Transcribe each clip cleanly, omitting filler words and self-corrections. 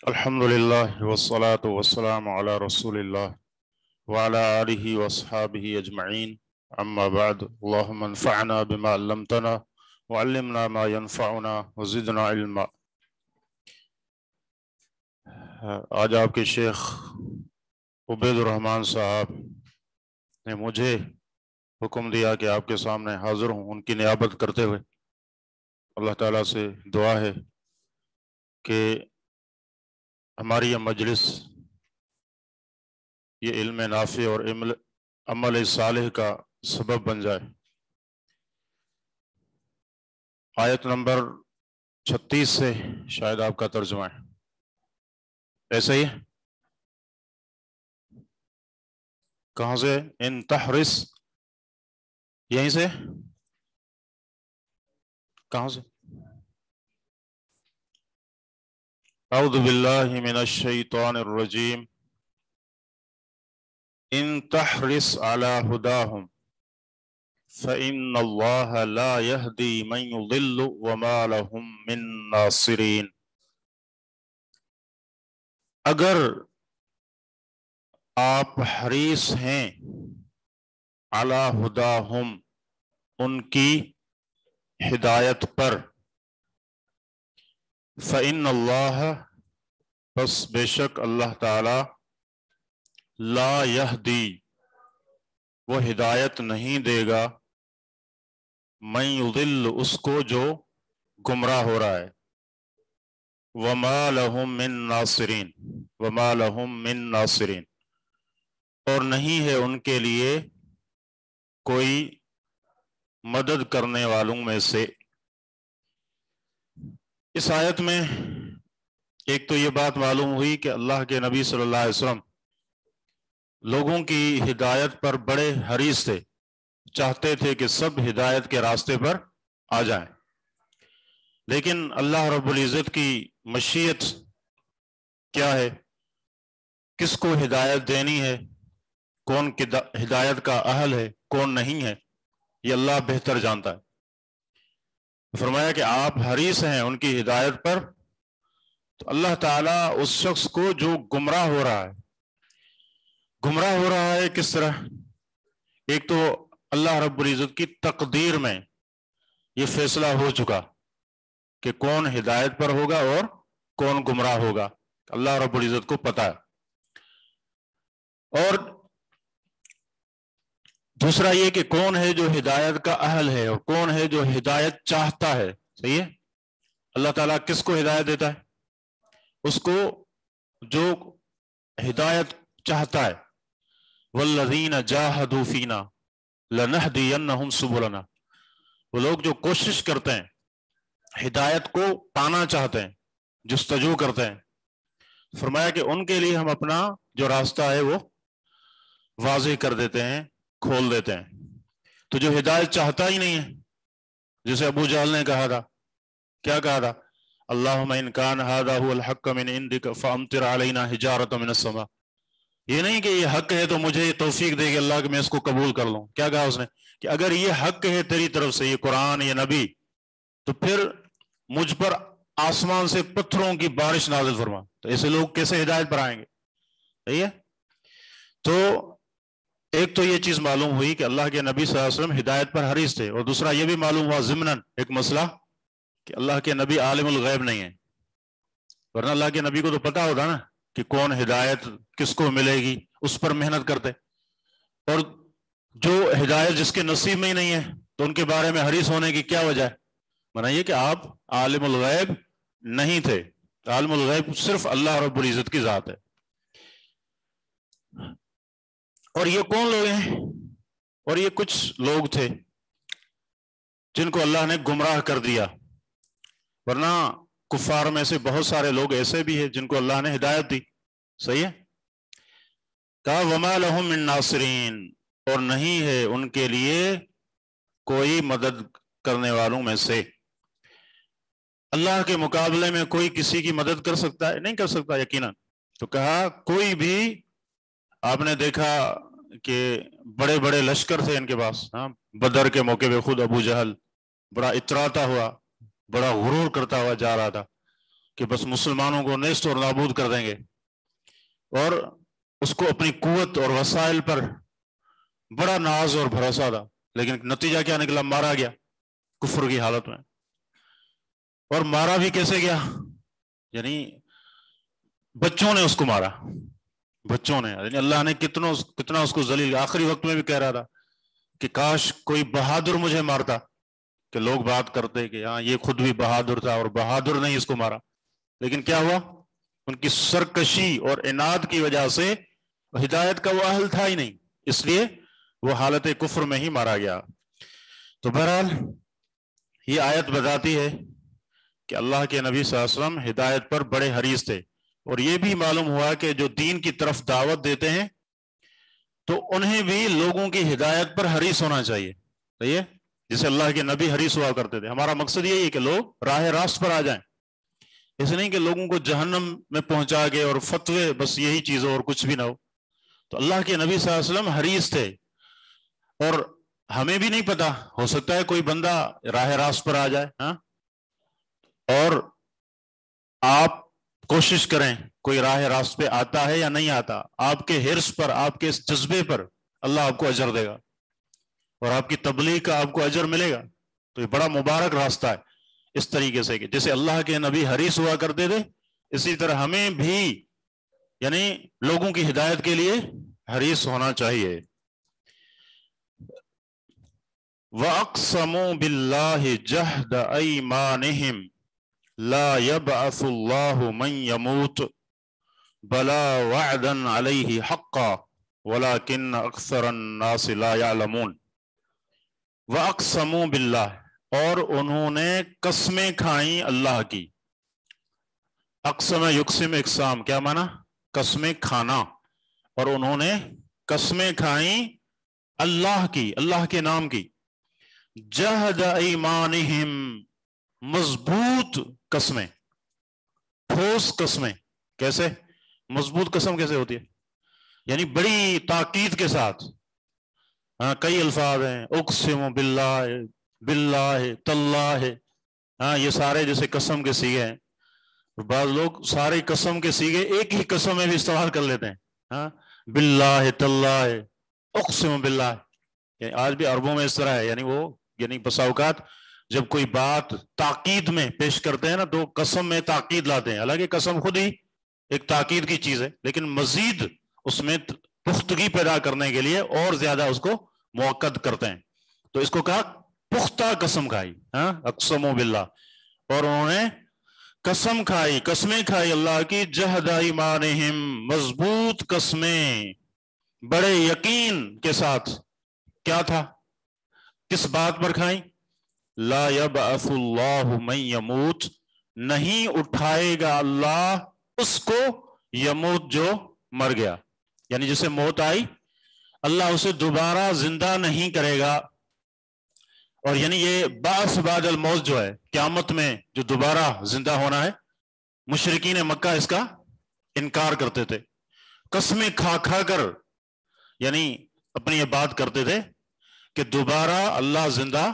الحمدللہ والصلاة والسلام علی رسول اللہ وعلی آلہ واصحابہ اجمعین اما بعد اللہم انفعنا بما علمتنا وعلمنا ما ينفعنا وزدنا علما۔ آج آپ کے شیخ عبید الرحمن صاحب نے مجھے حکم دیا کہ آپ کے سامنے حاضر ہوں ان کی نیابت کرتے ہوئے۔ اللہ تعالیٰ سے دعا ہے کہ ہماری یہ مجلس یہ علم نافع اور عمل صالح کا سبب بن جائے۔ آیت نمبر 36 سے شاید آپ کا ترجمہ ہے، ایسا ہی ہے؟ کہاں سے؟ ان تحرس، یہیں سے؟ کہاں سے؟ اعوذ باللہ من الشیطان الرجیم۔ ان تحرس علی ہداہم فإن اللہ لا یہدی من یضل وما لہم من ناصرین۔ اگر آپ حریص ہیں علی ہداہم ان کی ہدایت پر، فإن اللہ بس بے شک اللہ تعالی لا یہدی وہ ہدایت نہیں دے گا، من یضل اس کو جو گمراہ ہو رہا ہے، وما لہم من ناصرین وما لہم من ناصرین اور نہیں ہے ان کے لیے کوئی مدد کرنے والوں میں سے۔ اس آیت میں ایک تو یہ بات معلوم ہوئی کہ اللہ کے نبی صلی اللہ علیہ وسلم لوگوں کی ہدایت پر بڑے حریص تھے، چاہتے تھے کہ سب ہدایت کے راستے پر آ جائیں، لیکن اللہ رب العزت کی مشیت کیا ہے، کس کو ہدایت دینی ہے، کون ہدایت کا اہل ہے کون نہیں ہے، یہ اللہ بہتر جانتا ہے۔ فرمایا کہ آپ حریص ہیں ان کی ہدایت پر، تو اللہ تعالیٰ اس شخص کو جو گمراہ ہو رہا ہے کس طرح؟ ایک تو اللہ رب العزت کی تقدیر میں یہ فیصلہ ہو چکا کہ کون ہدایت پر ہوگا اور کون گمراہ ہوگا، اللہ رب العزت کو پتہ ہے۔ اور دوسرا یہ کہ کون ہے جو ہدایت کا اہل ہے اور کون ہے جو ہدایت چاہتا ہے۔ صحیح ہے؟ اللہ تعالیٰ کس کو ہدایت دیتا ہے؟ اس کو جو ہدایت چاہتا ہے۔ والذین جاہدوا فینا لنہدینہم سبلنا، وہ لوگ جو کوشش کرتے ہیں، ہدایت کو پانا چاہتے ہیں، جستجو کرتے ہیں، فرمایا کہ ان کے لیے ہم اپنا جو راستہ ہے وہ واضح کر دیتے ہیں، کھول دیتے ہیں۔ تو جو ہدایت چاہتا ہی نہیں ہے، جسے ابو جہل نے کہا تھا، کیا کہا تھا؟ اللہم ان کان ھذا ھو الحق من عندک فامطر علینا حجارۃ من السماء۔ یہ نہیں کہ یہ حق ہے تو مجھے توفیق دے کہ اللہ کہ میں اس کو قبول کر لوں۔ کیا کہا اس نے؟ کہ اگر یہ حق ہے تیری طرف سے، یہ قرآن یہ نبی، تو پھر مجھ پر آسمان سے پتھروں کی بارش نازل فرما۔ تو ایسے لوگ کیسے ہدایت پر آئیں گے؟ صحیح ہے؟ تو ایک تو یہ چیز معلوم ہوئی کہ اللہ کے نبی صلی اللہ علیہ وسلم ہدایت پر حریص تھے، اور دوسرا یہ بھی معلوم ہوا ضمناً ایک مسئلہ کہ اللہ کے نبی عالم الغیب نہیں ہیں، ورنہ اللہ کے نبی کو تو پتا ہوتا نا کہ کون ہدایت کس کو ملے گی، اس پر محنت کرتے۔ اور جو ہدایت جس کے نصیب میں ہی نہیں ہے تو ان کے بارے میں حریص ہونے کی کیا وجہ ہے؟ مانا یہ کہ آپ عالم الغیب نہیں تھے، عالم الغیب صرف اللہ رب العزت کی ذات ہے۔ اور یہ کون لوگ ہیں؟ اور یہ کچھ لوگ تھے جن کو اللہ نے گمراہ کر دیا، ورنہ کفار میں سے بہت سارے لوگ ایسے بھی ہیں جن کو اللہ نے ہدایت دی۔ صحیح ہے؟ کہا وما لہم من ناصرین، اور نہیں ہے ان کے لیے کوئی مدد کرنے والوں میں سے۔ اللہ کے مقابلے میں کوئی کسی کی مدد کر سکتا ہے؟ نہیں کر سکتا یقیناً۔ تو کہا کوئی بھی، آپ نے دیکھا کہ بڑے بڑے لشکر تھے ان کے پاس، بدر کے موقع پہ خود ابو جہل بڑا اتراتا ہوا بڑا غرور کرتا ہوا جا رہا تھا کہ بس مسلمانوں کو نیست اور نابود کر دیں گے، اور اس کو اپنی قوت اور وسائل پر بڑا ناز اور بھروسہ تھا، لیکن نتیجہ کیا نکلا؟ مارا گیا کفر کی حالت میں۔ اور مارا بھی کیسے گیا؟ یعنی بچوں نے اس کو مارا، بچوں نے، یعنی اللہ نے کتنا اس کو ذلیل، آخری وقت میں بھی کہہ رہا تھا کہ کاش کوئی بہادر مجھے مارتا، کہ لوگ بات کرتے کہ ہاں یہ خود بھی بہادر تھا اور بہادر نے اس کو مارا، لیکن کیا ہوا؟ ان کی سرکشی اور عناد کی وجہ سے ہدایت کا وہ اہل تھا ہی نہیں، اس لیے وہ حالت کفر میں ہی مارا گیا۔ تو بہرحال یہ آیت بتاتی ہے کہ اللہ کے نبی صلی اللہ علیہ وسلم ہدایت پر بڑے حریص تھے، اور یہ بھی معلوم ہوا کہ جو دین کی طرف دعوت دیتے ہیں تو انہیں بھی لوگوں کی ہدایت پر حریص ہونا چاہیے، صحیح ہے؟ جسے اللہ کے نبی حریص ہوا کرتے تھے۔ ہمارا مقصد یہی ہے کہ لوگ راہ راست پر آ جائیں، اس نہیں کہ لوگوں کو جہنم میں پہنچا کے اور فتوے بس یہی چیز ہو اور کچھ بھی نہ ہو۔ تو اللہ کے نبی صلی اللہ علیہ وسلم حریص تھے، اور ہمیں بھی نہیں پتا، ہو سکتا ہے کوئی بندہ راہ راست پر آ جائے، ہاں، اور آپ کوشش کریں کوئی راہ راست پہ آتا ہے یا نہیں آتا، آپ کے حرص پر، آپ کے اس جذبے پر اللہ آپ کو اجر دے گا، اور آپ کی تبلیغ کا آپ کو اجر ملے گا۔ تو یہ بڑا مبارک راستہ ہے، اس طریقے سے کہ جیسے اللہ کے نبی حریص ہوا کرتے تھے، اسی طرح ہمیں بھی یعنی لوگوں کی ہدایت کے لیے حریص ہونا چاہیے۔ وَأَقْسَمُوا بِاللَّهِ جَهْدَ أَيْمَانِهِمْ لا يبعث الله من يموت بلا وعدا عليه حقا ولكن اکثر الناس لا يعلمون۔ واقسموا باللہ، اور انہوں نے قسمیں کھائیں اللہ کی۔ اقسم یقسم اقسام کیا معنی؟ قسمیں کھانا، اور انہوں نے قسمیں کھائیں اللہ کی، اللہ کے نام کی۔ جہد ایمانہم، مضبوط قسمیں، ٹھوس قسمیں۔ کیسے مضبوط قسم کیسے ہوتی ہے؟ یعنی بڑی تاکید کے ساتھ، ہاں کئی الفاظ ہیں، اقسم باللہ، باللہ، تاللہ، ہاں یہ سارے جیسے قسم کے سیغے ہیں، بعض لوگ سارے قسم کے سیغے ایک ہی قسم میں بھی استعمال کر لیتے ہیں، ہاں باللہ، تاللہ، اقسم باللہ۔ یعنی آج بھی عربوں میں اس طرح ہے، یعنی بسا اوقات جب کوئی بات تاکید میں پیش کرتے ہیں نا تو قسم میں تاکید لاتے ہیں، حالانکہ قسم خود ہی ایک تاکید کی چیز ہے، لیکن مزید اس میں پختگی پیدا کرنے کے لیے اور زیادہ اس کو مؤکد کرتے ہیں۔ تو اس کو کہا پختہ قسم کھائی، ہاں اقسموا باللہ، اور انہوں نے قسم کھائی، قسمیں کھائی اللہ کی، جہد ایمانہم، مضبوط قسمیں، بڑے یقین کے ساتھ۔ کیا تھا؟ کس بات پر کھائیں؟ لا یبعث اللہ من یموت، نہیں اٹھائے گا اللہ اس کو یموت جو مر گیا، یعنی جسے موت آئی اللہ اسے دوبارہ زندہ نہیں کرے گا۔ اور یعنی یہ بعث بعد الموت جو ہے، قیامت میں جو دوبارہ زندہ ہونا ہے، مشرکین مکہ اس کا انکار کرتے تھے، قسمیں کھا کھا کر یعنی اپنی یہ بات کرتے تھے کہ دوبارہ اللہ زندہ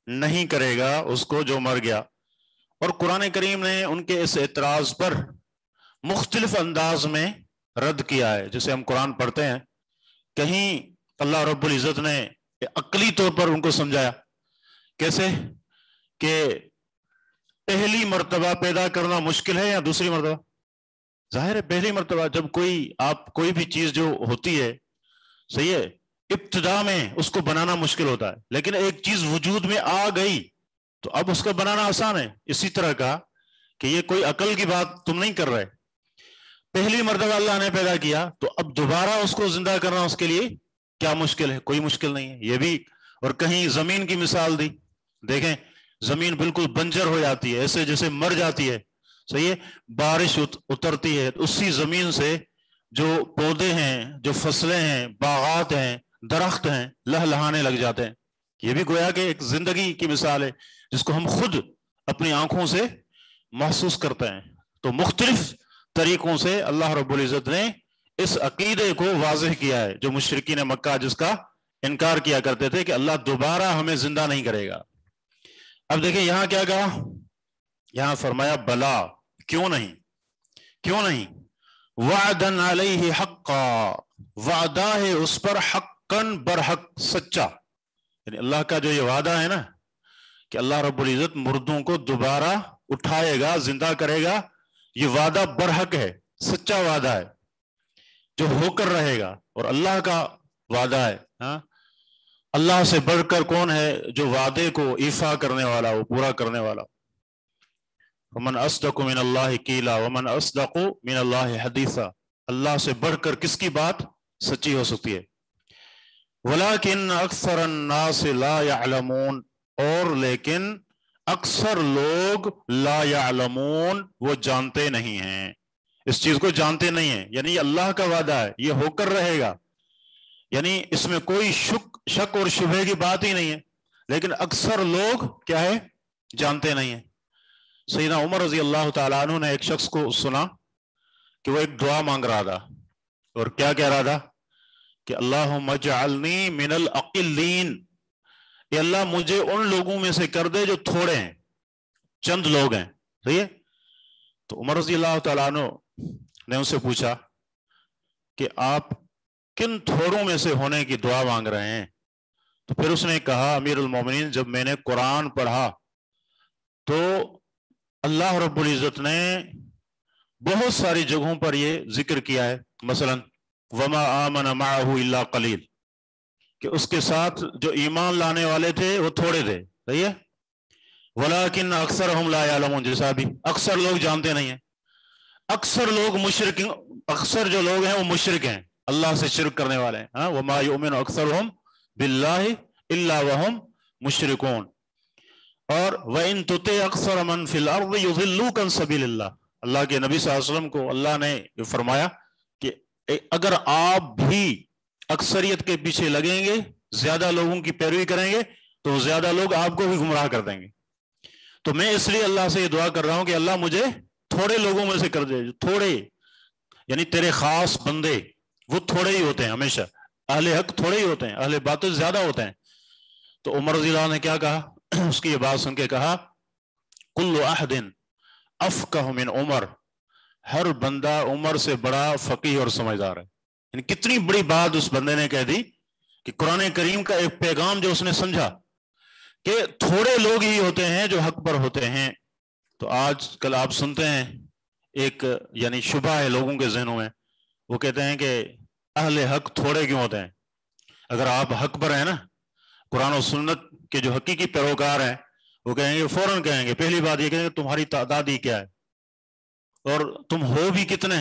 نہیں کرے گا اس کو جو مر گیا۔ اور قرآن کریم نے ان کے اس اعتراض پر مختلف انداز میں رد کیا ہے۔ جسے ہم قرآن پڑھتے ہیں، کہیں اللہ رب العزت نے عقلی طور پر ان کو سمجھایا، کیسے کہ پہلی مرتبہ پیدا کرنا مشکل ہے یا دوسری مرتبہ؟ ظاہر ہے پہلی مرتبہ، جب کوئی بھی چیز جو ہوتی ہے، صحیح ہے، ابتدا میں اس کو بنانا مشکل ہوتا ہے، لیکن ایک چیز وجود میں آ گئی تو اب اس کا بنانا آسان ہے۔ اسی طرح کا کہ یہ کوئی عقل کی بات تم نہیں کر رہے، پہلی مرتبہ اللہ نے پیدا کیا تو اب دوبارہ اس کو زندہ کرنا اس کے لیے کیا مشکل ہے؟ کوئی مشکل نہیں ہے یہ بھی۔ اور کہیں زمین کی مثال دی، دیکھیں زمین بالکل بنجر ہو جاتی ہے، ایسے جیسے مر جاتی ہے، صحیح ہے، بارش اترتی ہے، اسی زمین سے جو پودے ہیں، جو فصلیں ہیں، باغات ہیں، درخت ہیں، لہلہانے لگ جاتے ہیں۔ یہ بھی گویا کہ ایک زندگی کی مثال ہے جس کو ہم خود اپنی آنکھوں سے محسوس کرتے ہیں۔ تو مختلف طریقوں سے اللہ رب العزت نے اس عقیدے کو واضح کیا ہے، جو مشرکین مکہ جس کا انکار کیا کرتے تھے کہ اللہ دوبارہ ہمیں زندہ نہیں کرے گا۔ اب دیکھیں یہاں کیا کہا، یہاں فرمایا بلا، کیوں نہیں، کیوں نہیں، وعدن علیہ حقا، وعدہ ہے اس پر حقاً برحق، سچا، یعنی اللہ کا جو یہ وعدہ ہے نا کہ اللہ رب العزت مردوں کو دوبارہ اٹھائے گا، زندہ کرے گا، یہ وعدہ برحق ہے، سچا وعدہ ہے جو ہو کر رہے گا، اور اللہ کا وعدہ ہے. ہاں، اللہ سے بڑھ کر کون ہے جو وعدے کو ایفا کرنے والا، وہ پورا کرنے والا. ومن اصدق من اللہ قیلا ومن اصدق من اللہ حدیثا، اللہ سے بڑھ کر کس کی بات سچی ہو سکتی ہے. ولیکن اکثر الناس لا يعلمون، اور لیکن اکثر لوگ لا يعلمون، وہ جانتے نہیں ہیں، اس چیز کو جانتے نہیں ہیں. یعنی اللہ کا وعدہ ہے، یہ ہو کر رہے گا، یعنی اس میں کوئی شک اور شبہ کی بات ہی نہیں ہے، لیکن اکثر لوگ کیا ہے، جانتے نہیں ہیں. سیدنا عمر رضی اللہ تعالیٰ عنہ نے ایک شخص کو سنا کہ وہ ایک دعا مانگ رہا تھا، اور کیا کہہ رہا تھا کہ اللہم اجعلنی من الاقلین، اے اللہ مجھے ان لوگوں میں سے کر دے جو تھوڑے ہیں، چند لوگ ہیں. صحیح ہے. تو عمر رضی اللہ تعالیٰ عنہ نے ان سے پوچھا کہ آپ کن تھوڑوں میں سے ہونے کی دعا مانگ رہے ہیں؟ تو پھر اس نے کہا امیر المومنین، جب میں نے قرآن پڑھا تو اللہ رب العزت نے بہت ساری جگہوں پر یہ ذکر کیا ہے، مثلا وما آمن معه الا قلیل، کہ اس کے ساتھ جو ایمان لانے والے تھے وہ تھوڑے تھے. صحیح ہے. ولیکن اکثرهم لا يعلمون، جیسا بھی اکثر لوگ جانتے نہیں ہیں، اکثر لوگ مشرک، اکثر جو لوگ ہیں وہ مشرک ہیں، اللہ سے شرک کرنے والے ہیں. ہاں، وما یؤمن اکثرهم باللہ الا وهم مشرکون. اور وَإِن تُطِعْ أَكْثَرَ مَنْ فِي الْأَرْضِ يُضِلُّوكَ عَنْ سَبِيلِ اللَّهِ، اللہ کے نبی صلی اللہ علیہ وسلم کو اللہ نے فرمایا کہ اگر آپ بھی اکثریت کے پیچھے لگیں گے، زیادہ لوگوں کی پیروی کریں گے، تو زیادہ لوگ آپ کو بھی گمراہ کر دیں گے. تو میں اس لیے اللہ سے یہ دعا کر رہا ہوں کہ اللہ مجھے تھوڑے لوگوں میں سے کر دے. تھوڑے یعنی تیرے خاص بندے وہ تھوڑے ہی ہوتے ہیں، ہمیشہ اہل حق تھوڑے ہی ہوتے ہیں، اہل باطل زیادہ ہوتے ہیں. تو عمر رضی اللہ عنہ نے کیا کہا، اس کی یہ بات سن کے کہا کل احد افقہ من عمر، ہر بندہ عمر سے بڑا فقیہ اور سمجھدار ہے. یعنی کتنی بڑی بات اس بندے نے کہہ دی کہ قرآن کریم کا ایک پیغام جو اس نے سمجھا کہ تھوڑے لوگ ہی ہوتے ہیں جو حق پر ہوتے ہیں. تو آج کل آپ سنتے ہیں ایک یعنی شبہ ہے لوگوں کے ذہنوں میں، وہ کہتے ہیں کہ اہل حق تھوڑے کیوں ہوتے ہیں؟ اگر آپ حق پر ہیں نا، قرآن و سنت کے جو حقیقی پیروکار ہیں، وہ کہیں گے، فوراً کہیں گے، پہلی بات یہ کہیں گے تمہاری تعداد ہی کیا ہے اور تم ہو بھی کتنے.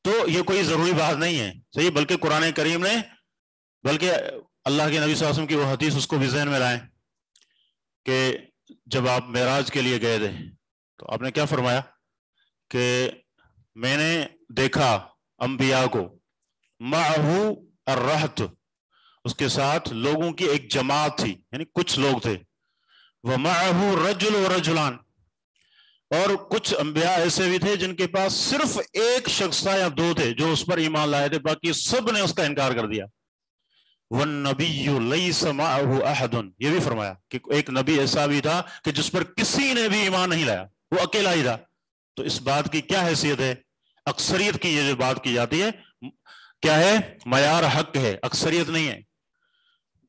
تو یہ کوئی ضروری بات نہیں ہے. صحیح، بلکہ قرآن کریم نے، بلکہ اللہ کے نبی صلی اللہ علیہ وسلم کی وہ حدیث اس کو بھی ذہن میں لائیں کہ جب آپ معراج کے لیے گئے تھے تو آپ نے کیا فرمایا کہ میں نے دیکھا انبیاء کو معہو الرہط، اس کے ساتھ لوگوں کی ایک جماعت تھی، یعنی کچھ لوگ تھے. وَمَعَهُ رَجُلُ وَرَجُلَانِ، اور کچھ انبیاء ایسے بھی تھے جن کے پاس صرف ایک شخص تھا یا دو تھے جو اس پر ایمان لائے تھے، باقی سب نے اس کا انکار کر دیا. وَالنَّبِيُّ لَيْسَ مَعَهُ أَحَدٌ، یہ بھی فرمایا کہ ایک نبی ایسا بھی تھا کہ جس پر کسی نے بھی ایمان نہیں لایا، وہ اکیلا ہی تھا. تو اس بات کی کیا حیثیت ہے؟ اکثریت کی یہ جو بات کی جاتی ہے کیا ہے؟ معیار حق ہے، اکثریت نہیں ہے،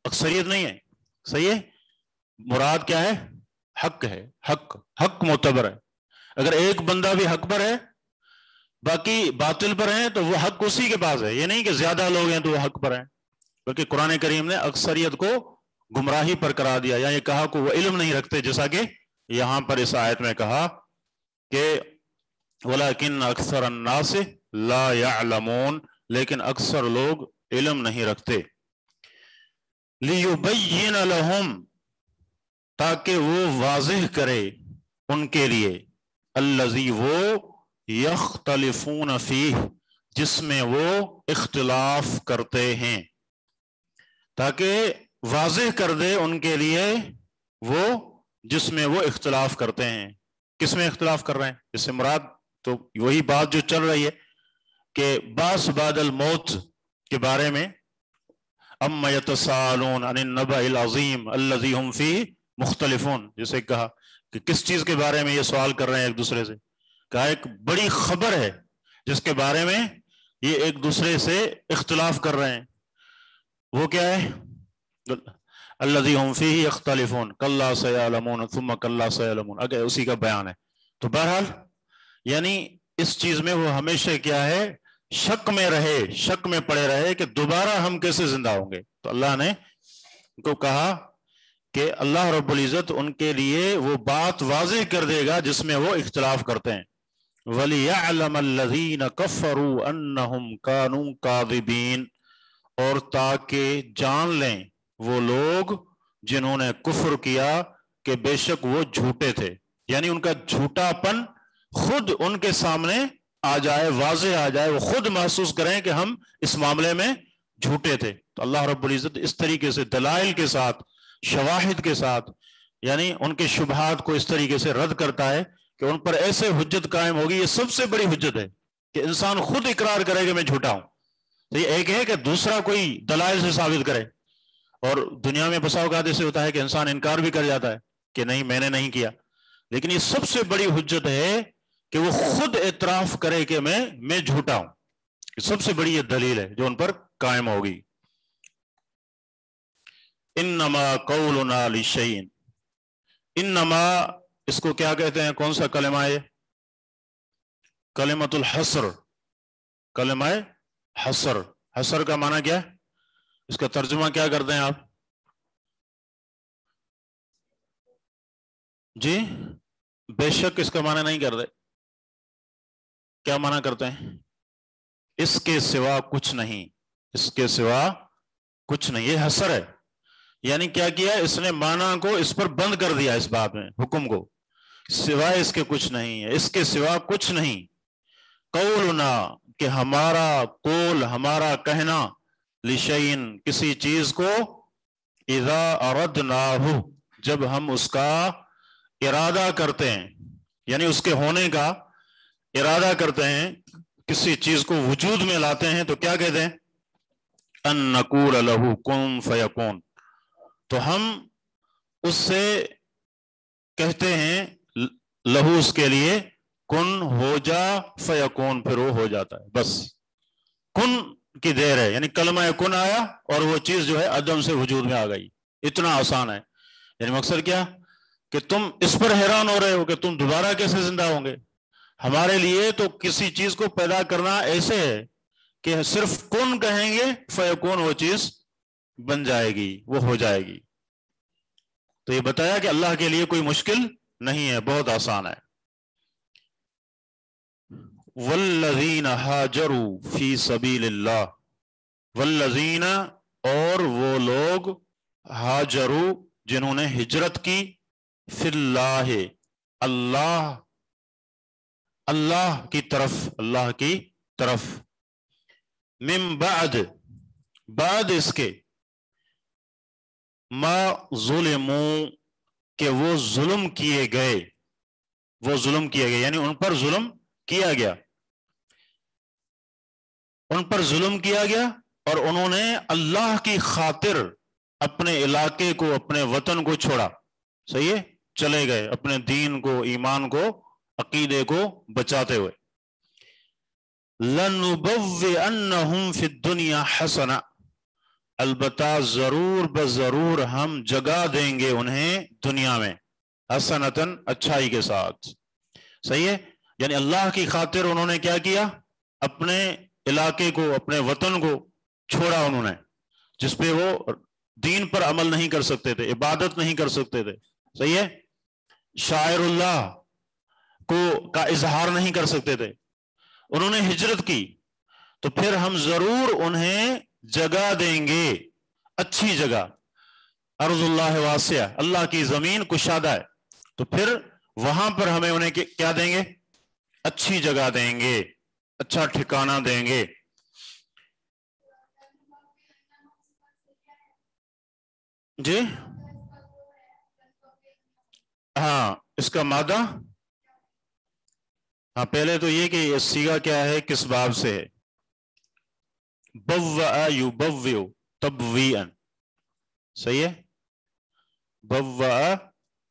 اکثریت نہیں ہے. صحیح ہے. مراد کیا ہے؟ حق ہے، حق، حق معتبر ہے. اگر ایک بندہ بھی حق پر ہے باقی باطل پر ہیں تو وہ حق اسی کے پاس ہے. یہ نہیں کہ زیادہ لوگ ہیں تو وہ حق پر ہیں، بلکہ قرآن کریم نے اکثریت کو گمراہی پر قرار دیا، یا یہ کہا کہ وہ علم نہیں رکھتے، جیسا کہ یہاں پر اس آیت میں کہا کہ وَلَكِنَّ أَكْثَرَ النَّاسِ لَا يَعْلَمُونَ، لیکن اکثر لوگ علم نہیں رکھتے. لِيُبَيِّنَ لَهُمْ، تاکہ وہ واضح کرے ان کے لیے، الَّذِي وہ، يَخْتَلِفُونَ فِيهِ، جس میں وہ اختلاف کرتے ہیں، تاکہ واضح کر دے ان کے لیے وہ جس میں وہ اختلاف کرتے ہیں. کس میں اختلاف کر رہے ہیں؟ اس سے مراد تو وہی بات جو چل رہی ہے کہ بعث بعد الموت کے بارے میں، اَمَّ يَتَسَاءَلُونَ عَنِ النَّبَإِ الْعَظِيمِ الَّذِي هُمْ فِيهِ مختلفون جسے کہا کہ کس چیز کے بارے میں یہ سوال کر رہے ہیں ایک دوسرے سے، کہا ایک بڑی خبر ہے جس کے بارے میں یہ ایک دوسرے سے اختلاف کر رہے ہیں، وہ کیا ہے؟ الذی هم فیہ یختلفون کلا سیعلمون ثم کلا سیعلمون، اگر اسی کا بیان ہے۔ تو بہرحال یعنی اس چیز میں وہ ہمیشہ کیا ہے، شک میں رہے، شک میں پڑے رہے کہ دوبارہ ہم کیسے زندہ ہوں گے۔ تو اللہ نے ان کو کہا کہ اللہ رب العزت ان کے لیے وہ بات واضح کر دے گا جس میں وہ اختلاف کرتے ہیں۔ وَلِيَعْلَمَ الَّذِينَ كَفَّرُوا أَنَّهُمْ كَانُوا كَاذِبِينَ، اور تاکہ جان لیں وہ لوگ جنہوں نے کفر کیا کہ بے شک وہ جھوٹے تھے، یعنی ان کا جھوٹا پن خود ان کے سامنے آ جائے، واضح آ جائے، وہ خود محسوس کریں کہ ہم اس معاملے میں جھوٹے تھے۔ تو اللہ رب العزت اس طریقے سے دلائل کے ساتھ، شواہد کے ساتھ، یعنی ان کے شبہات کو اس طریقے سے رد کرتا ہے کہ ان پر ایسے حجت قائم ہوگی۔ یہ سب سے بڑی حجت ہے کہ انسان خود اقرار کرے کہ میں جھوٹا ہوں۔ تو یہ ایک ہے کہ دوسرا کوئی دلائل سے ثابت کرے، اور دنیا میں بسا اوقات ایسے ہوتا ہے کہ انسان انکار بھی کر جاتا ہے کہ نہیں میں نے نہیں کیا، لیکن یہ سب سے بڑی حجت ہے کہ وہ خود اعتراف کرے کہ میں جھوٹا ہوں۔ یہ سب سے بڑی یہ دلیل ہے جو ان پر قائم ہوگی۔ انما قولنا لشیء، انما اس کو کیا کہتے ہیں؟ کون سا کلمہ ہے؟ کلمۃ الحصر، کلمہ حصر۔ حصر کا معنی کیا ہے؟ اس کا ترجمہ کیا کرتے ہیں آپ؟ جی بے شک اس کا معنی نہیں کرتے، کیا معنی کرتے ہیں؟ اس کے سوا کچھ نہیں، اس کے سوا کچھ نہیں، یہ حصر ہے۔ یعنی کیا کیا؟ اس نے معنی کو اس پر بند کر دیا، اس بات میں حکم کو، سوائے اس کے کچھ نہیں ہے، اس کے سوا کچھ نہیں۔ قولنا کہ ہمارا قول، ہمارا کہنا، لشیء کسی چیز کو، اذا اردناہ جب ہم اس کا ارادہ کرتے ہیں، یعنی اس کے ہونے کا ارادہ کرتے ہیں، کسی چیز کو وجود میں لاتے ہیں تو کیا کہتے ہیں؟ ان نقول لہ کن فیکون، تو ہم اس سے کہتے ہیں لہو اس کے لیے، کن ہو جا فیکون پھر وہ ہو جاتا ہے، بس کن کی دیر ہے، یعنی کلمہ کن آیا اور وہ چیز جو ہے عدم سے وجود میں آ گئی، اتنا آسان ہے۔ یعنی مقصد کیا کہ تم اس پر حیران ہو رہے ہو کہ تم دوبارہ کیسے زندہ ہوں گے؟ ہمارے لیے تو کسی چیز کو پیدا کرنا ایسے ہے کہ صرف کن کہیں گے فیکون، وہ چیز بن جائے گی، وہ ہو جائے گی۔ تو یہ بتایا کہ اللہ کے لیے کوئی مشکل نہیں ہے، بہت آسان ہے۔ والذین ہاجروا فی سبیل اللہ، والذین اور وہ لوگ، ہاجروا جنہوں نے ہجرت کی، فی اللہ اللہ، اللہ کی طرف، اللہ کی طرف، من بعد بعد اس کے، ما ظلموا کہ وہ ظلم کیے گئے، وہ ظلم کیے گئے یعنی ان پر ظلم کیا گیا، ان پر ظلم کیا گیا اور انہوں نے اللہ کی خاطر اپنے علاقے کو، اپنے وطن کو چھوڑا، صحیح ہے، چلے گئے اپنے دین کو، ایمان کو، عقیدے کو بچاتے ہوئے۔ لَنُبَوِّئَنَّهُمْ فِي الدُّنْيَا حَسَنَةً، البتہ ضرور بضرور ہم جگہ دیں گے انہیں دنیا میں، حسنتاً اچھائی کے ساتھ، صحیح ہے، یعنی اللہ کی خاطر انہوں نے کیا کیا؟ اپنے علاقے کو، اپنے وطن کو چھوڑا انہوں نے، جس پہ وہ دین پر عمل نہیں کر سکتے تھے، عبادت نہیں کر سکتے تھے، صحیح ہے، شاعر اللہ کا اظہار نہیں کر سکتے تھے، انہوں نے ہجرت کی، تو پھر ہم ضرور انہیں جگہ دیں گے، اچھی جگہ، ارض اللہ واسعہ، اللہ کی زمین کشادہ ہے، تو پھر وہاں پر ہمیں انہیں کیا دیں گے؟ اچھی جگہ دیں گے، اچھا ٹھکانہ دیں گے۔ جی ہاں، اس کا مادہ، ہاں پہلے تو یہ کہ یہ صیغہ کیا ہے، کس باب سے ہے؟ بوّأ یبوّئ تبویئا، صحیح ہے، بوّأ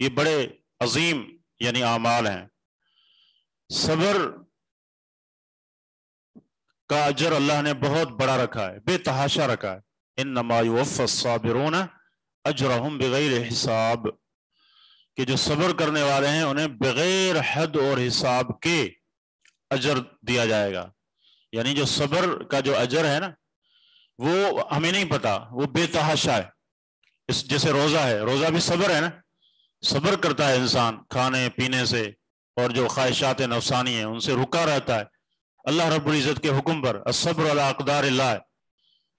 یہ بڑے عظیم یعنی اعمال ہیں. صبر کا اجر اللہ نے بہت بڑا رکھا ہے، بے تحاشا رکھا ہے. انما یوفی الصابرون اجرہم بغیر حساب، کہ جو صبر کرنے والے ہیں انہیں بغیر حد اور حساب کے اجر دیا جائے گا. یعنی جو صبر کا جو اجر ہے نا وہ ہمیں نہیں پتا، وہ بے تحاشا ہے. جیسے روزہ ہے، روزہ بھی صبر ہے نا، صبر کرتا ہے انسان کھانے پینے سے اور جو خواہشات نفسانی ہیں ان سے رکا رہتا ہے اللہ رب العزت کے حکم پر. الصبر علی اقدار اللہ،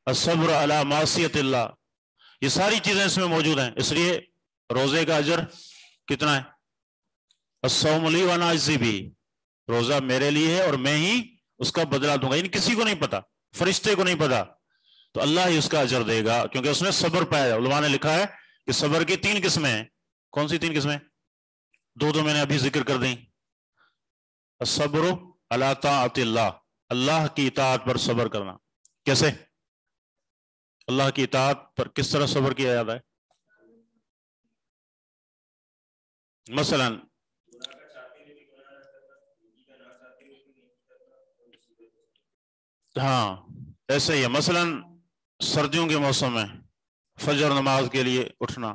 الصبر علی معصیت اللہ، یہ ساری چیزیں اس میں موجود ہیں. اس لیے روزے کا اجر کتنا ہے؟ الصوم لی وانا اجزی بھی، روزہ میرے لیے ہے اور میں ہی اس کا بدلہ دوں گا. یعنی کسی کو نہیں پتا، فرشتے کو نہیں پتا، تو اللہ ہی اس کا اجر دے گا کیونکہ اس نے صبر پایا. علماء نے لکھا ہے کہ صبر کی 3 قسمیں ہیں. کون سی 3 قسمیں؟ دو میں نے ابھی ذکر کر دیں. الصبر علی طاعت اللہ، اللہ کی اطاعت پر صبر کرنا. کیسے اللہ کی اطاعت پر کس طرح صبر کیا جاتا ہے؟ مثلا ہاں ایسے ہی ہے. مثلا سردیوں کے موسم میں فجر نماز کے لیے اٹھنا،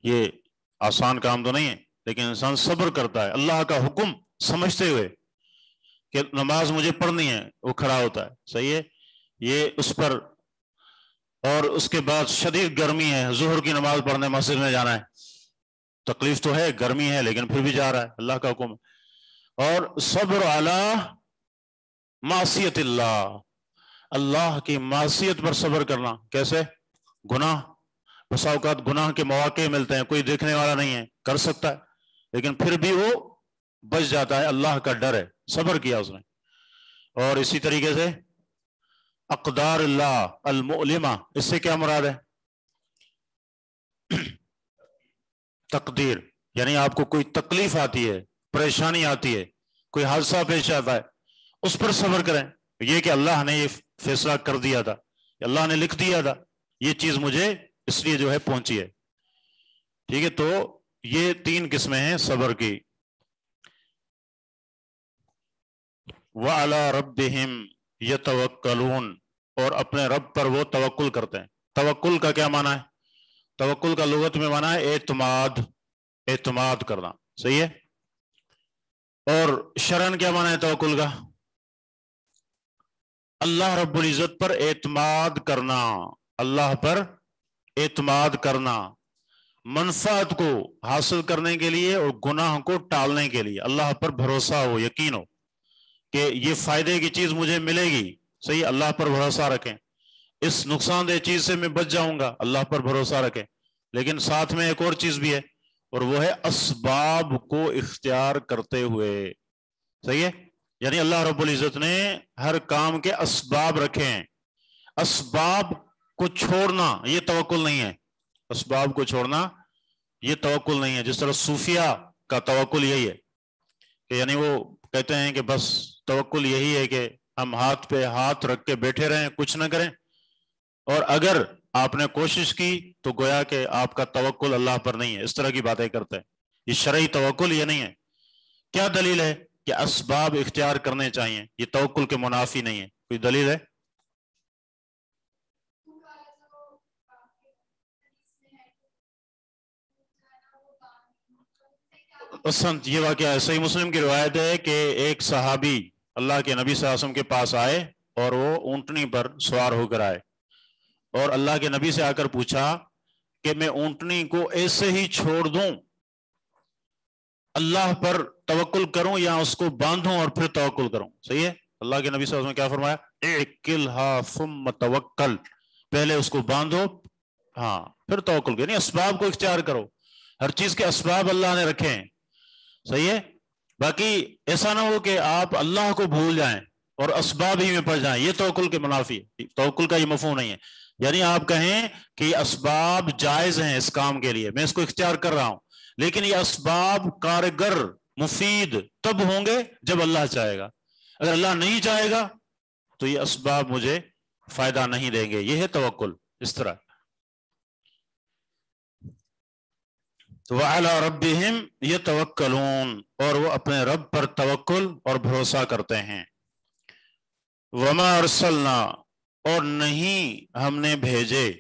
یہ آسان کام تو نہیں ہے، لیکن انسان صبر کرتا ہے اللہ کا حکم سمجھتے ہوئے کہ نماز مجھے پڑھنی ہے، وہ کھڑا ہوتا ہے. صحیح ہے، یہ اس پر. اور اس کے بعد شدید گرمی ہے، ظہر کی نماز پڑھنے مسجد میں جانا ہے، تکلیف تو ہے، گرمی ہے، لیکن پھر بھی جا رہا ہے، اللہ کا حکم. اور صبر علی معصیت اللہ، اللہ کی معصیت پر صبر کرنا. کیسے؟ گناہ، بسا اوقات گناہ کے مواقع ملتے ہیں، کوئی دیکھنے والا نہیں ہے، کر سکتا ہے، لیکن پھر بھی وہ بچ جاتا ہے، اللہ کا ڈر ہے، صبر کیا اس نے. اور اسی طریقے سے اقدار اللہ المؤلمہ، اس سے کیا مراد ہے؟ تقدیر، یعنی آپ کو کوئی تکلیف آتی ہے، پریشانی آتی ہے، کوئی حادثہ پیش آتا ہے، اس پر صبر کریں. یہ کہ اللہ نے یہ فیصلہ کر دیا تھا، اللہ نے لکھ دیا تھا، یہ چیز مجھے اس لیے جو ہے پہنچی ہے. ٹھیک ہے، تو یہ 3 قسمیں ہیں صبر کی. وَعَلَىٰ رَبِّهِمْ يَتَوَكَّلُونَ، اور اپنے رب پر وہ توکل کرتے ہیں. توکل کا کیا معنی ہے؟ توکل کا لغت میں معنی ہے اعتماد، اعتماد کرنا. صحیح ہے. اور شرعاً کیا معنی ہے توکل کا؟ اللہ رب العزت پر اعتماد کرنا، اللہ پر اعتماد کرنا، منفعت کو حاصل کرنے کے لیے اور گناہ کو ٹالنے کے لیے اللہ پر بھروسہ ہو، یقین ہو کہ یہ فائدے کی چیز مجھے ملے گی. صحیح، اللہ پر بھروسہ رکھیں. اس نقصان دہ چیز سے میں بچ جاؤں گا، اللہ پر بھروسہ رکھیں. لیکن ساتھ میں ایک اور چیز بھی ہے، اور وہ ہے اسباب کو اختیار کرتے ہوئے. صحیح ہے، یعنی اللہ رب العزت نے ہر کام کے اسباب رکھے ہیں، اسباب کو چھوڑنا یہ توکل نہیں ہے. اسباب کو چھوڑنا یہ توکل نہیں ہے. جس طرح صوفیہ کا توکل یہی ہے کہ یعنی وہ کہتے ہیں کہ بس توکل یہی ہے کہ ہم ہاتھ پہ ہاتھ رکھ کے بیٹھے رہیں، کچھ نہ کریں، اور اگر آپ نے کوشش کی تو گویا کہ آپ کا توکل اللہ پر نہیں ہے. اس طرح کی باتیں کرتے ہیں. یہ شرعی توکل یہ نہیں ہے. کیا دلیل ہے کہ اسباب اختیار کرنے چاہیے؟ یہ توکل کے منافی نہیں ہے. کوئی دلیل ہے؟ یہ واقعہ ہے، صحیح مسلم کی روایت ہے کہ ایک صحابی اللہ کے نبی صلی اللہ علیہ وسلم کے پاس آئے اور وہ اونٹنی پر سوار ہو کر آئے اور اللہ کے نبی سے آ کر پوچھا کہ میں اونٹنی کو ایسے ہی چھوڑ دوں، اللہ پر توکل کروں، یا اس کو باندھوں اور پھر توکل کروں؟ صحیح ہے. اللہ کے نبی صلی اللہ علیہ وسلم نے کیا فرمایا؟ اعقلھا ثم توکل، پہلے اس کو باندھو ہاں پھر توکل کرو. یعنی اسباب کو اختیار کرو. ہر چیز کے اسباب اللہ نے رکھے ہیں. صحیح ہے. باقی ایسا نہ ہو کہ آپ اللہ کو بھول جائیں اور اسباب ہی میں پڑ جائیں، یہ توکل کے منافی ہے. توکل کا یہ مفہوم نہیں ہے. یعنی آپ کہیں کہ اسباب جائز ہیں اس کام کے لیے، میں اس کو اختیار کر رہا ہوں، لیکن یہ اسباب کارگر مفید تب ہوں گے جب اللہ چاہے گا. اگر اللہ نہیں چاہے گا تو یہ اسباب مجھے فائدہ نہیں دیں گے. یہ ہے توکل. اس طرح وعلی ربہم یتوکلون، اور وہ اپنے رب پر توکل اور بھروسہ کرتے ہیں. وما ارسلنا، اور نہیں ہم نے بھیجے،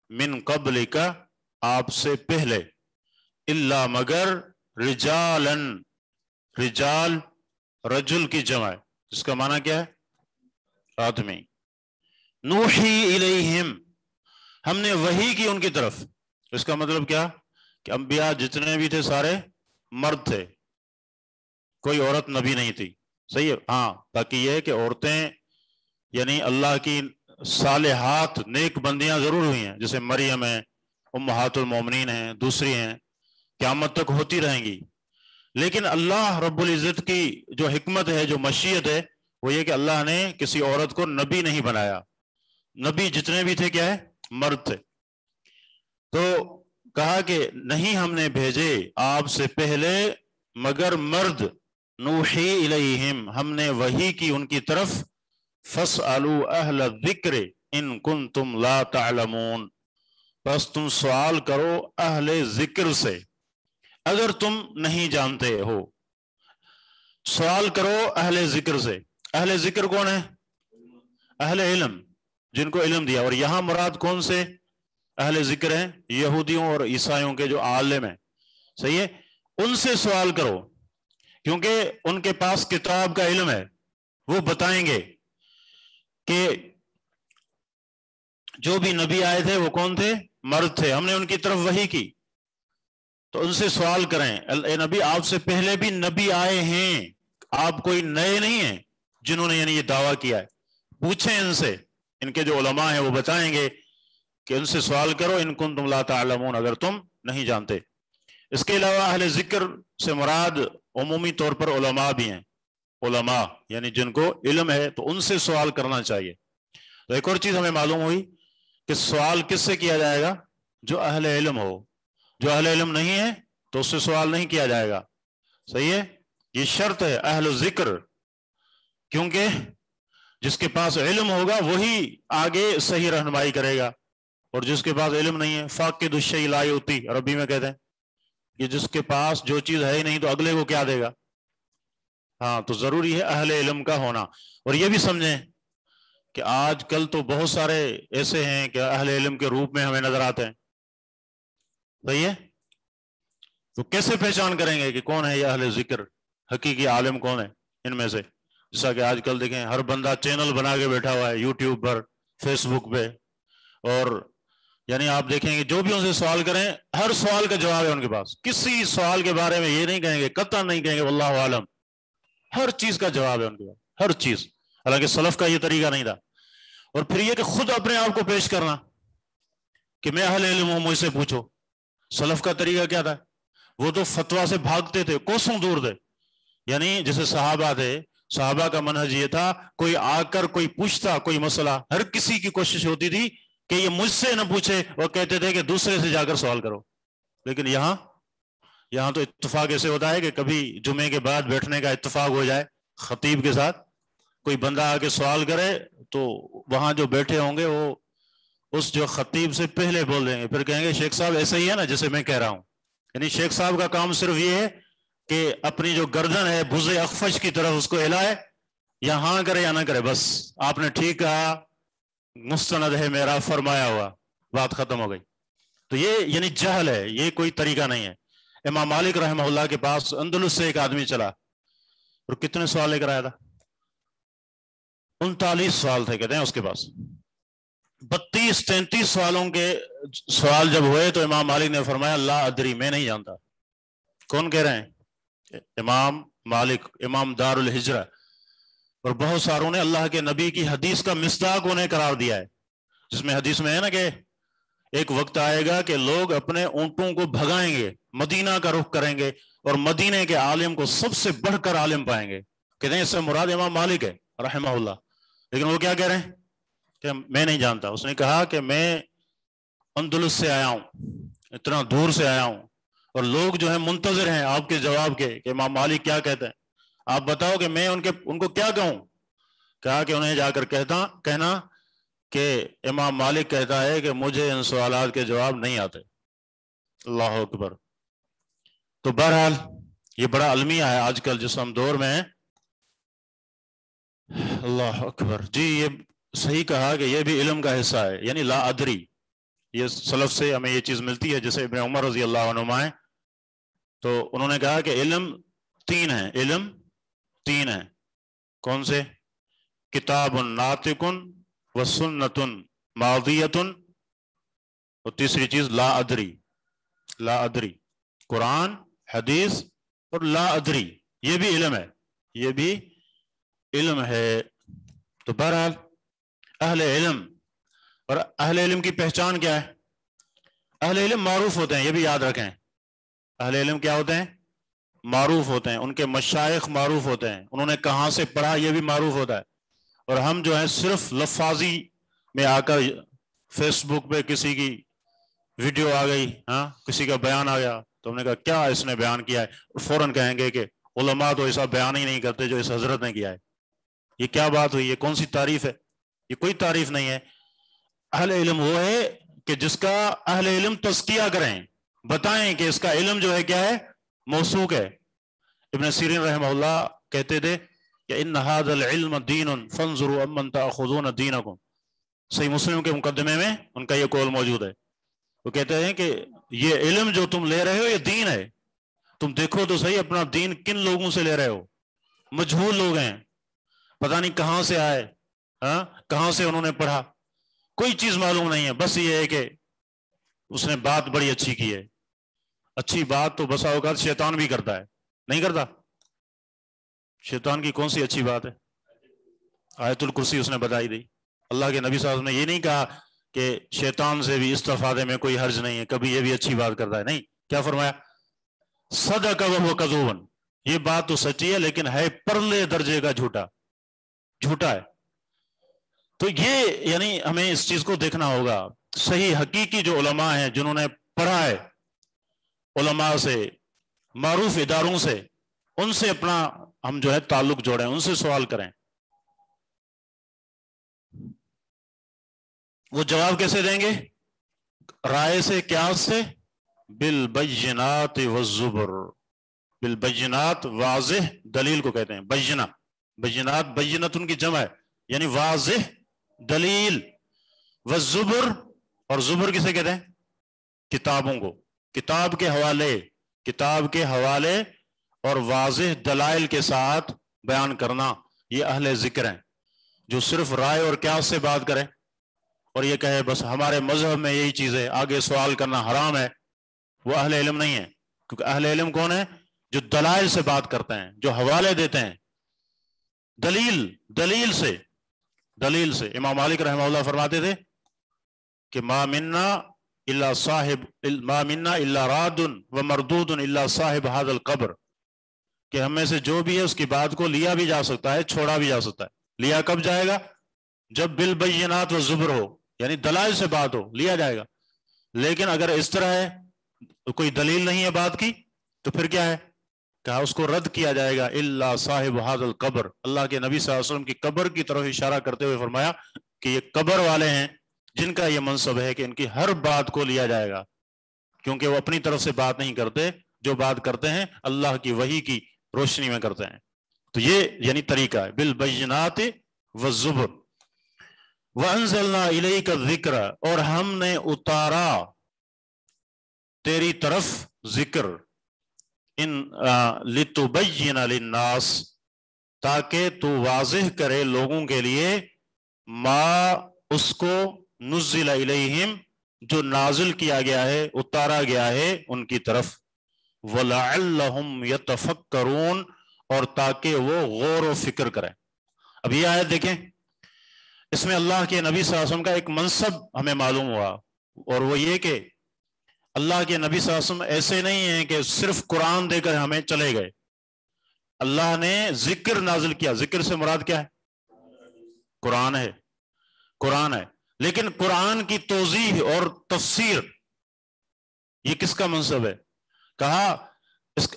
من قبل کا، آپ سے پہلے، الا مگر، رجالن، رجال رجل کی جمع ہے، جس کا معنی کیا ہے؟ آدمی. نوحی الیہم، ہم نے وحی کی ان کی طرف. اس کا مطلب کیا کہ انبیاء جتنے بھی تھے سارے مرد تھے، کوئی عورت نبی نہیں تھی. صحیح ہے. ہاں باقی یہ ہے کہ عورتیں یعنی اللہ کی صالحات نیک بندیاں ضرور ہوئی ہیں، جیسے مریم ہیں، امہات المومنین ہیں، دوسری ہیں، قیامت تک ہوتی رہیں گی. لیکن اللہ رب العزت کی جو حکمت ہے، جو مشیت ہے، وہ یہ کہ اللہ نے کسی عورت کو نبی نہیں بنایا. نبی جتنے بھی تھے کیا ہے؟ مرد تھے. تو کہا کہ نہیں ہم نے بھیجے آپ سے پہلے مگر مرد. نوحی الیہم، ہم نے وحی کی ان کی طرف. فاسألوا اہل الذکر ان کنتم لا تعلمون، بس تم سوال کرو اہل ذکر سے اگر تم نہیں جانتے ہو. سوال کرو اہل ذکر سے. اہل ذکر کون ہے؟ اہل علم، جن کو علم دیا. اور یہاں مراد کون سے اہل ذکر ہیں؟ یہودیوں اور عیسائیوں کے جو عالم ہیں. صحیح ہے. ان سے سوال کرو کیونکہ ان کے پاس کتاب کا علم ہے. وہ بتائیں گے کہ جو بھی نبی آئے تھے وہ کون تھے؟ مرد تھے. ہم نے ان کی طرف وحی کی. تو ان سے سوال کریں، اے نبی آپ سے پہلے بھی نبی آئے ہیں، آپ کوئی نئے نہیں ہیں جنہوں نے یعنی یہ دعویٰ کیا ہے. پوچھیں ان سے، ان کے جو علماء ہیں وہ بتائیں گے کہ ان سے سوال کرو ان کنتم لا تعلمون، اگر تم نہیں جانتے. اس کے علاوہ اہل ذکر سے مراد عمومی طور پر علماء بھی ہیں. علماء یعنی جن کو علم ہے، تو ان سے سوال کرنا چاہیے. تو ایک اور چیز ہمیں معلوم ہوئی کہ سوال کس سے کیا جائے گا؟ جو اہل علم ہو. جو اہل علم نہیں ہے تو اس سے سوال نہیں کیا جائے گا. صحیح ہے. یہ شرط ہے اہل ذکر، کیونکہ جس کے پاس علم ہوگا وہی آگے صحیح رہنمائی کرے گا، اور جس کے پاس علم نہیں ہے، فاقد الشیء لا یعطی، عربی میں کہتے ہیں کہ جس کے پاس جو چیز ہے ہی نہیں تو اگلے کو کیا دے گا. ہاں تو ضروری ہے اہل علم کا ہونا. اور یہ بھی سمجھیں کہ آج کل تو بہت سارے ایسے ہیں کہ اہل علم کے روپ میں ہمیں نظر آتے ہیں. صحیح ہے. تو کیسے پہچان کریں گے کہ کون ہے یہ اہل ذکر؟ حقیقی عالم کون ہے ان میں سے؟ جیسا کہ آج کل دیکھیں ہر بندہ چینل بنا کے بیٹھا ہوا ہے یوٹیوب پر، فیس بک پہ، اور یعنی آپ دیکھیں گے جو بھی ان سے سوال کریں ہر سوال کا جواب ہے ان کے پاس. کسی سوال کے بارے میں یہ نہیں کہیں گے، قطعا نہیں کہیں گے واللہ عالم. ہر چیز کا جواب ہے ان کے پاس، ہر چیز. حالانکہ سلف کا یہ طریقہ نہیں تھا. اور پھر یہ کہ خود اپنے آپ کو پیش کرنا کہ میں اہل علم ہوں، مجھ سے پوچھو. سلف کا طریقہ کیا تھا؟ وہ تو فتویٰ سے بھاگتے تھے، کوسوں دور تھے. یعنی جیسے صحابہ تھے، صحابہ کا منہج یہ تھا کوئی آ کر کوئی پوچھتا کوئی مسئلہ، ہر کسی کی کوشش ہوتی تھی کہ یہ مجھ سے نہ پوچھے، وہ کہتے تھے کہ دوسرے سے جا کر سوال کرو. لیکن یہاں تو اتفاق ایسے ہوتا ہے کہ کبھی جمعے کے بعد بیٹھنے کا اتفاق ہو جائے خطیب کے ساتھ، کوئی بندہ آ کے سوال کرے تو وہاں جو بیٹھے ہوں گے وہ اس جو خطیب سے پہلے بول دیں گے، پھر کہیں گے شیخ صاحب ایسا ہی ہے نا جیسے میں کہہ رہا ہوں. یعنی شیخ صاحب کا کام صرف یہ ہے کہ اپنی جو گردن ہے بز اخفش کی طرف اس کو ہلائے، یا ہاں کرے یا نہ کرے، بس آپ نے ٹھیک کہا، مستند ہے میرا فرمایا ہوا، بات ختم ہو گئی. تو یہ یعنی جہل ہے، یہ کوئی طریقہ نہیں ہے. امام مالک رحمہ اللہ کے پاس اندلس سے ایک آدمی چلا، اور کتنے سوال لے کر آیا تھا؟ 39 سوال تھے کہتے ہیں اس کے پاس. 32-33 سوالوں کے سوال جب ہوئے تو امام مالک نے فرمایا لا ادری، میں نہیں جانتا. کون کہہ رہے ہیں؟ امام مالک، امام دار الہجرہ. اور بہت ساروں نے اللہ کے نبی کی حدیث کا مصداق انہیں قرار دیا ہے، جس میں حدیث میں ہے نا کہ ایک وقت آئے گا کہ لوگ اپنے اونٹوں کو بھگائیں گے، مدینہ کا رخ کریں گے، اور مدینے کے عالم کو سب سے بڑھ کر عالم پائیں گے. کہتے ہیں اس سے مراد امام مالک ہے رحمہ اللہ. لیکن وہ کیا کہہ رہے ہیں کہ میں نہیں جانتا. اس نے کہا کہ میں اندلس سے آیا ہوں، اتنا دور سے آیا ہوں، اور لوگ جو ہیں منتظر ہیں آپ کے جواب کے کہ امام مالک کیا کہتے ہیں. آپ بتاؤ کہ میں ان کو کیا کہوں. کہا کہ انہیں جا کر کہنا کہ امام مالک کہتا ہے کہ مجھے ان سوالات کے جواب نہیں آتے. اللہ اکبر. تو بہرحال یہ بڑا المیہ ہے آج کل جس ہم دور میں ہیں. اللہ اکبر. جی یہ صحیح کہا کہ یہ بھی علم کا حصہ ہے، یعنی لا ادری. یہ سلف سے ہمیں یہ چیز ملتی ہے. جیسے ابن عمر رضی اللہ عنہما ہیں تو انہوں نے کہا کہ علم تین ہیں. علم تین ہیں. کون سے؟ کتاب ناطق و سنت ماضیۃ، اور تیسری چیز لا ادری. لا ادری، قرآن، حدیث اور لا ادری، یہ بھی علم ہے. یہ بھی علم ہے. تو بہرحال اہل علم، اور اہل علم کی پہچان کیا ہے؟ اہل علم معروف ہوتے ہیں، یہ بھی یاد رکھیں. اہل علم کیا ہوتے ہیں؟ معروف ہوتے ہیں. ان کے مشائخ معروف ہوتے ہیں، انہوں نے کہاں سے پڑھا یہ بھی معروف ہوتا ہے. اور ہم جو ہیں صرف لفاظی میں آ کر فیس بک پہ کسی کی ویڈیو آ گئی، ہاں کسی کا بیان آ گیا تو ہم نے کہا کیا اس نے بیان کیا ہے، فوراً کہیں گے کہ علماء تو ایسا بیان ہی نہیں کرتے جو اس حضرت نے کیا ہے. یہ کیا بات ہوئی؟ یہ کون سی تعریف ہے؟ یہ کوئی تعریف نہیں ہے. اہل علم وہ ہے کہ جس کا اہل علم تزکیہ کریں، بتائیں کہ اس کا علم جو ہے کیا ہے، موثوق ہے. ابن سیرین رحمہ اللہ کہتے تھے کہ ان هذا العلم دین فانظروا امن تاخذون دینکم. صحیح مسلم کے مقدمے میں ان کا یہ قول موجود ہے. وہ کہتے ہیں کہ یہ علم جو تم لے رہے ہو یہ دین ہے. تم دیکھو تو صحیح اپنا دین کن لوگوں سے لے رہے ہو. مجہول لوگ ہیں، پتہ نہیں کہاں سے آئے، ہاں کہاں سے انہوں نے پڑھا، کوئی چیز معلوم نہیں ہے. بس یہ ہے کہ اس نے بات بڑی اچھی کی ہے. اچھی بات تو بسا اوقات شیطان بھی کرتا ہے، نہیں کرتا؟ شیطان کی کون سی اچھی بات ہے؟ آیت الکرسی اس نے بتائی دی. اللہ کے نبی صلی اللہ علیہ وسلم نے یہ نہیں کہا کہ شیطان سے بھی استفادے میں کوئی حرج نہیں ہے، کبھی یہ بھی اچھی بات کرتا ہے. نہیں، کیا فرمایا؟ صدق وہو کذوب. یہ بات تو سچی ہے لیکن ہے پرلے درجے کا جھوٹا ہے. تو یہ یعنی ہمیں اس چیز کو دیکھنا ہوگا. صحیح حقیقی جو علماء ہیں جنہوں نے پڑھا ہے، علماء سے، معروف اداروں سے، ان سے اپنا ہم جو ہے تعلق جوڑیں، ان سے سوال کریں. وہ جواب کیسے دیں گے؟ رائے سے، قیاس سے، بالبینات والزبر. بالبینات واضح دلیل کو کہتے ہیں بینہ. بینات بینت ان کی جمع ہے، یعنی واضح دلیل. والزبر، اور زبر کسے کہتے ہیں؟ کتابوں کو. کتاب کے حوالے اور واضح دلائل کے ساتھ بیان کرنا، یہ اہل ذکر ہیں. جو صرف رائے اور قیاس سے بات کریں اور یہ کہے بس ہمارے مذہب میں یہی چیز ہے، آگے سوال کرنا حرام ہے، وہ اہل علم نہیں ہے. کیونکہ اہل علم کون ہے؟ جو دلائل سے بات کرتے ہیں، جو حوالے دیتے ہیں، دلیل سے. امام مالک رحمہ اللہ فرماتے تھے کہ ما منا الا راد و مردود الا صاحب هذا القبر. کہ ہم میں سے جو بھی ہے اس کی بات کو لیا بھی جا سکتا ہے، چھوڑا بھی جا سکتا ہے. لیا کب جائے گا؟ جب بالبینات والزبر ہو، یعنی دلائل سے بات ہو، لیا جائے گا. لیکن اگر اس طرح ہے کوئی دلیل نہیں ہے بات کی تو پھر کیا ہے؟ کہا اس کو رد کیا جائے گا. الا صاحب هذا القبر. اللہ کے نبی صلی اللہ علیہ وسلم کی قبر کی طرف اشارہ کرتے ہوئے فرمایا کہ یہ قبر والے ہیں جن کا یہ منصب ہے کہ ان کی ہر بات کو لیا جائے گا، کیونکہ وہ اپنی طرف سے بات نہیں کرتے، جو بات کرتے ہیں اللہ کی وحی کی روشنی میں کرتے ہیں. تو یہ یعنی طریقہ ہے بالبینات والزبر. وَأَنزَلْنَا إِلَيْكَ الذِّكْرَ. اور ہم نے اتارا تیری طرف ذکر، لِتُبَيِّنَ لِلنَّاسِ، تاکہ تو واضح کرے لوگوں کے لیے، ما اس کو، نزل الیہم جو نازل کیا گیا ہے، اتارا گیا ہے ان کی طرف، وَلَعَلَّهُمْ يَتَفَكَّرُونَ، اور تاکہ وہ غور و فکر کریں. اب یہ آیت دیکھیں، اس میں اللہ کے نبی صلی اللہ علیہ وسلم کا ایک منصب ہمیں معلوم ہوا، اور وہ یہ کہ اللہ کے نبی صلی اللہ علیہ وسلم ایسے نہیں ہیں کہ صرف قرآن دے کر ہمیں چلے گئے. اللہ نے ذکر نازل کیا. ذکر سے مراد کیا ہے؟ قرآن ہے. لیکن قرآن کی توضیح اور تفسیر، یہ کس کا منصب ہے؟ کہا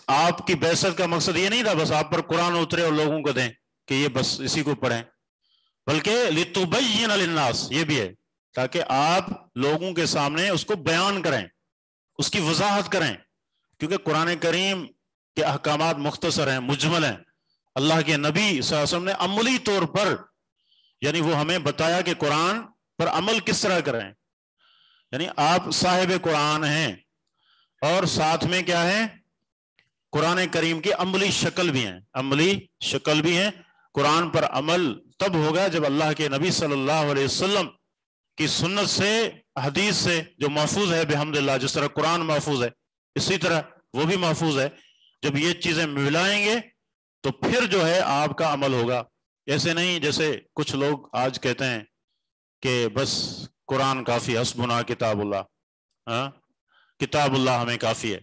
آپ کی بعثت کا مقصد یہ نہیں تھا بس آپ پر قرآن اترے اور لوگوں کو دیں کہ یہ بس اسی کو پڑھیں، بلکہ لِتُبَيِّنَ لِلنَّاسِ یہ بھی ہے، تاکہ آپ لوگوں کے سامنے اس کو بیان کریں، اس کی وضاحت کریں، کیونکہ قرآن کریم کے احکامات مختصر ہیں، مجمل ہیں. اللہ کے نبی صلی اللہ علیہ وسلم نے عملی طور پر یعنی وہ ہمیں بتایا کہ قرآن پر عمل کس طرح کریں. یعنی آپ صاحب قرآن ہیں اور ساتھ میں کیا ہے، قرآن کریم کی عملی شکل بھی ہیں، عملی شکل بھی ہیں. قرآن پر عمل تب ہوگا جب اللہ کے نبی صلی اللہ علیہ وسلم کی سنت سے، حدیث سے جو محفوظ ہے بحمد اللہ، جس طرح قرآن محفوظ ہے اسی طرح وہ بھی محفوظ ہے. جب یہ چیزیں ملائیں گے تو پھر جو ہے آپ کا عمل ہوگا. ایسے نہیں جیسے کچھ لوگ آج کہتے ہیں کہ بس قرآن کافی، حسبنا کتاب اللہ، ہاں کتاب اللہ ہمیں کافی ہے.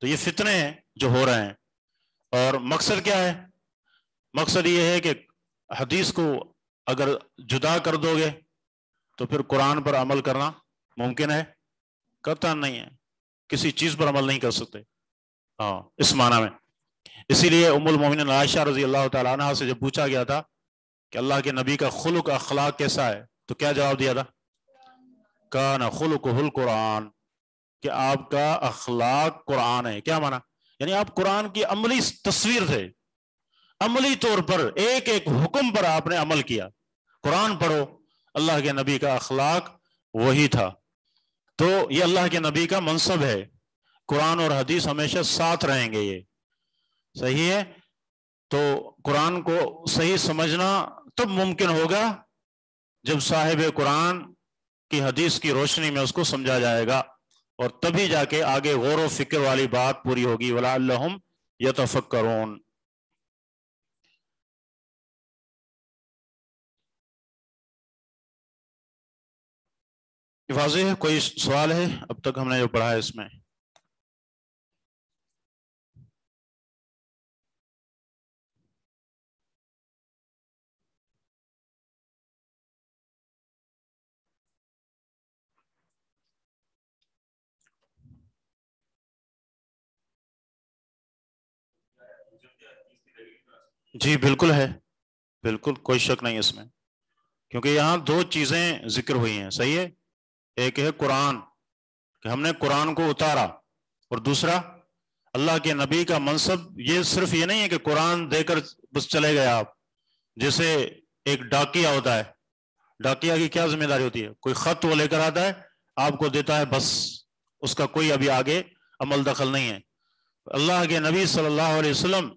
تو یہ فتنے ہیں جو ہو رہے ہیں. اور مقصد کیا ہے؟ مقصد یہ ہے کہ حدیث کو اگر جدا کر دو گے تو پھر قرآن پر عمل کرنا ممکن ہے؟ قطعاً نہیں ہے. کسی چیز پر عمل نہیں کر سکتے ہاں اس معنی میں. اسی لیے ام المومنین عائشہ رضی اللہ تعالیٰ عنہ سے جب پوچھا گیا تھا کہ اللہ کے نبی کا خلق اخلاق کیسا ہے تو کیا جواب دیا تھا؟ کان خلقہ القرآن، کہ آپ کا اخلاق قرآن ہے. کیا معنی؟ یعنی آپ قرآن کی عملی تصویر تھے، عملی طور پر ایک ایک حکم پر آپ نے عمل کیا. قرآن پڑھو، اللہ کے نبی کا اخلاق وہی تھا. تو یہ اللہ کے نبی کا منصب ہے. قرآن اور حدیث ہمیشہ ساتھ رہیں گے. یہ صحیح ہے. تو قرآن کو صحیح سمجھنا تب ممکن ہوگا جب صاحب قرآن کی حدیث کی روشنی میں اس کو سمجھا جائے گا، اور تبھی جا کے آگے غور و فکر والی بات پوری ہوگی. وَلَعَلَّهُمْ يَتَفَكَّرُونَ. واضح ہے؟ کوئی سوال ہے اب تک ہم نے جو پڑھا ہے اس میں؟ جی بالکل ہے، بالکل کوئی شک نہیں اس میں. کیونکہ یہاں دو چیزیں ذکر ہوئی ہیں. صحیح ہے. ایک ہے قرآن کہ ہم نے قرآن کو اتارا، اور دوسرا اللہ کے نبی کا منصب. یہ صرف یہ نہیں ہے کہ قرآن دے کر بس چلے گئے آپ. جیسے ایک ڈاکیا ہوتا ہے، ڈاکیا کی کیا ذمہ داری ہوتی ہے؟ کوئی خط وہ لے کر آتا ہے، آپ کو دیتا ہے، بس اس کا کوئی ابھی آگے عمل دخل نہیں ہے. اللہ کے نبی صلی اللہ علیہ وسلم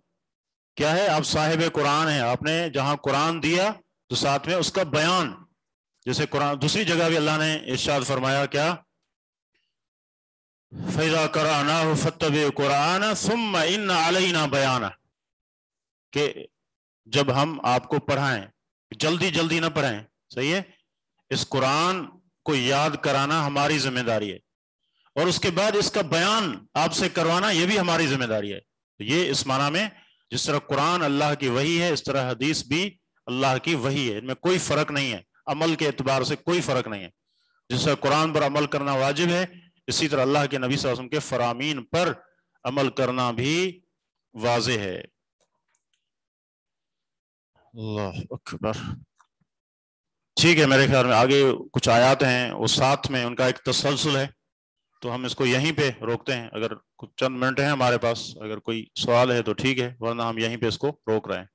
کیا ہے؟ آپ صاحب قرآن ہیں. آپ نے جہاں قرآن دیا تو ساتھ میں اس کا بیان. جیسے قرآن دوسری جگہ بھی اللہ نے ارشاد فرمایا کیا؟ فَإِذَا قَرَأْنَاهُ فَاتَّبِعْ قُرْآنَهُ ثُمَّ إِنَّ عَلَيْنَا بَيَانَهُ، کہ جب ہم آپ کو پڑھائیں، جلدی جلدی نہ پڑھائیں. صحیح ہے. اس قرآن کو یاد کرانا ہماری ذمہ داری ہے، اور اس کے بعد اس کا بیان آپ سے کروانا یہ بھی ہماری ذمہ داری ہے. یہ اس معنی میں جس طرح قرآن اللہ کی وحی ہے، اس طرح حدیث بھی اللہ کی وحی ہے. ان میں کوئی فرق نہیں ہے، عمل کے اعتبار سے کوئی فرق نہیں ہے. جس طرح قرآن پر عمل کرنا واجب ہے، اسی طرح اللہ کے نبی صلی اللہ علیہ وسلم کے فرامین پر عمل کرنا بھی واضح ہے. اللہ اکبر. ٹھیک ہے، میرے خیال میں آگے کچھ آیات ہیں وہ ساتھ میں ان کا ایک تسلسل ہے، تو ہم اس کو یہیں پہ روکتے ہیں. اگر کچھ چند منٹ ہیں ہمارے پاس، اگر کوئی سوال ہے تو ٹھیک ہے، ورنہ ہم یہیں پہ اس کو روک رہے ہیں.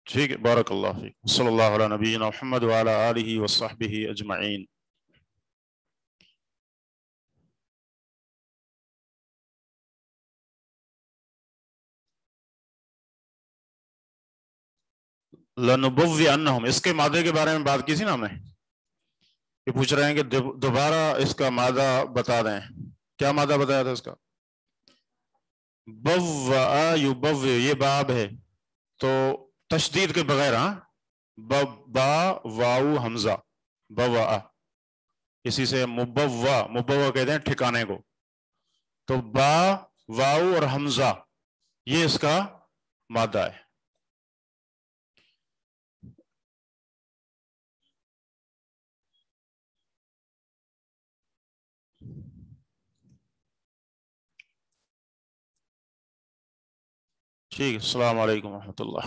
ٹھیک ہے، بارک اللہ فیک. صلی اللہ علیہ نبینا محمد وعلی آلہ وصحبہ اجمعین. لَنُبَوِّئَنَّهُمْ، اس کے مادے کے بارے میں بات کی تھی نا ہم نے. یہ پوچھ رہے ہیں کہ دوبارہ اس کا مادہ بتا دیں. کیا مادہ بتایا تھا اس کا؟ بوّأ یبوّ، یہ باب ہے تو تشدید کے بغیر، ہاں، با واو حمزہ، بوّأ، اسی سے مبوّا، مبوّا کہتے ہیں ٹھکانے کو. تو با واو اور حمزہ یہ اس کا مادہ ہے. ٹھیک ہے، السلام علیکم ورحمۃ اللہ.